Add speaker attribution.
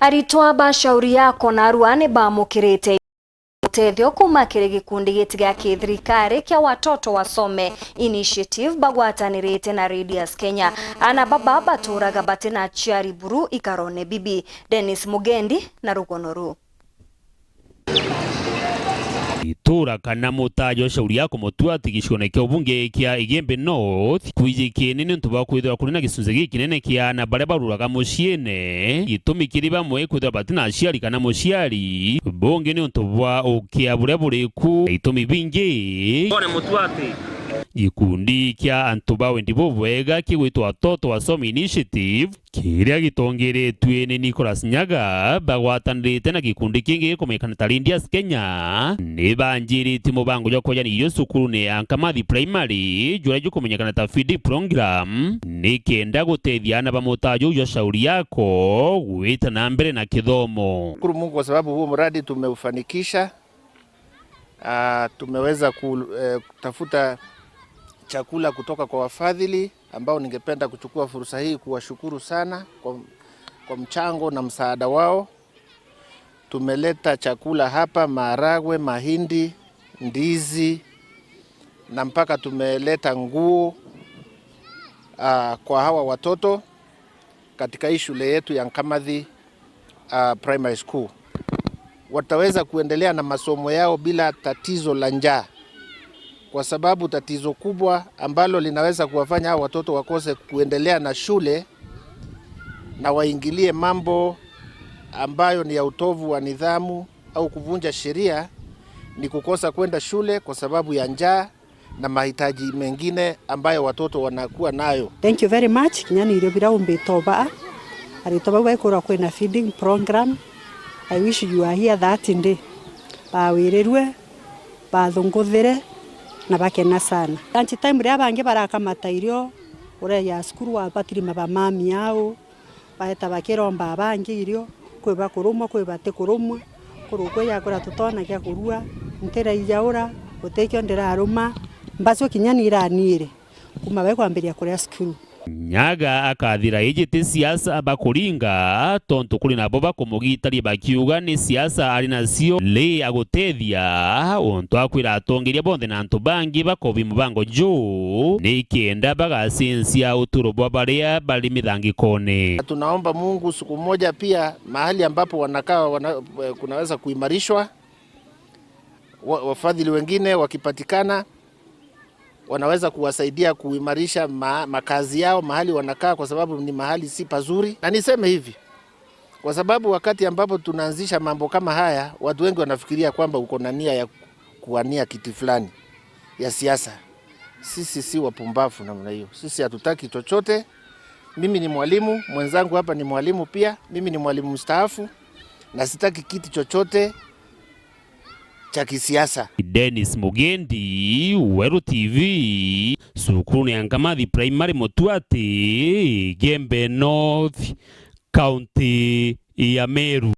Speaker 1: Aritwa ba shauri yako na aruane ba mukirite utethio kuma kiri gikundi gitiga kithirikari kia watoto wasome initiative bagwatanirite na Radius Kenya ana baba baturaga batina chiari buru ikarone bibi Dennis Mugendi na Rugonoru
Speaker 2: itura kana mutajo shauri yako mutua tigishone kyo bunge kia Igembe North kwijikie nini ntuba kwithwa kuri na gisunze giki nene kia na bare baruraga mushiene gitumikiri bamwe kwithwa batina aciari kana mushiari bunge ni ntuba ukia bure ku itumi bingi bone mutuate gikundi kia antuba wendi bobwega kigwitwa watoto wasome initiative kiria gitongeretwe ni Nicholas Nyaga bagwatanirite na gikundi kingi kumekana Radius Kenya ni banjiriti mubango jo koja ni yosukuru ne Ankamathi Primary jura jo kumenyekana ta feed program ni kenda gutethia na bamutajo yo shauri yako gwita na mbere na kithomo.
Speaker 3: Shukuru Mungu kwa sababu huo mradi tumeufanikisha. Tumeweza kutafuta chakula kutoka kwa wafadhili ambao ningependa kuchukua fursa hii kuwashukuru sana kwa mchango na msaada wao. Tumeleta chakula hapa, maharagwe, mahindi, ndizi na mpaka tumeleta nguo kwa hawa watoto katika hii shule yetu ya Ankamathi Primary School. Wataweza kuendelea na masomo yao bila tatizo la njaa. Kwa sababu tatizo kubwa ambalo linaweza kuwafanya hao watoto wakose kuendelea na shule na waingilie mambo ambayo ni ya utovu wa nidhamu au kuvunja sheria ni kukosa kwenda shule kwa sababu ya njaa na mahitaji mengine ambayo watoto wanakuwa nayo.
Speaker 4: Thank you very much. Kinyani irobira umbetoba. Aritoba wekora kwena feeding program. I wish you are here that day. Bawirerwe, bathunguthere na bakena sana. Lunch time ria bange barakamata irio ore ya skuru wa batiri mabamami yao baheta bakiromba bange irio kwe bakurumwa kwe bate kurumwa kurukwe yakora tutona kya kurua ntera ijaura utekyo ndera aruma mbaso kinyani iranire kuma bekwambiria kuria skuru.
Speaker 2: Nyaga akathira ijite siasa abakuringa tonto kuri nabo bakumugitari bakiuga ni siasa ari nacio le agutethia onto akwira atongeria bonde na ntubangi bakobi mubango jo ni kenda bagasensia uturobo baria bali midhangikone.
Speaker 3: Tunaomba Mungu siku moja pia mahali ambapo wanakaa kunaweza kuimarishwa, wafadhili wengine wakipatikana wanaweza kuwasaidia kuimarisha makazi yao mahali wanakaa, kwa sababu ni mahali si pazuri. Na niseme hivi, kwa sababu wakati ambapo tunaanzisha mambo kama haya, watu wengi wanafikiria kwamba uko na nia ya kuwania kiti fulani ya siasa. Sisi si wapumbavu namna hiyo. Sisi hatutaki chochote. Mimi ni mwalimu, mwenzangu hapa ni mwalimu pia. Mimi ni mwalimu mstaafu na sitaki kiti chochote cha kisiasa.
Speaker 2: Dennis Mugendi, Weru TV, sukuru ya Ankamathi Primary Mutuate, Igembe North, County ya Meru.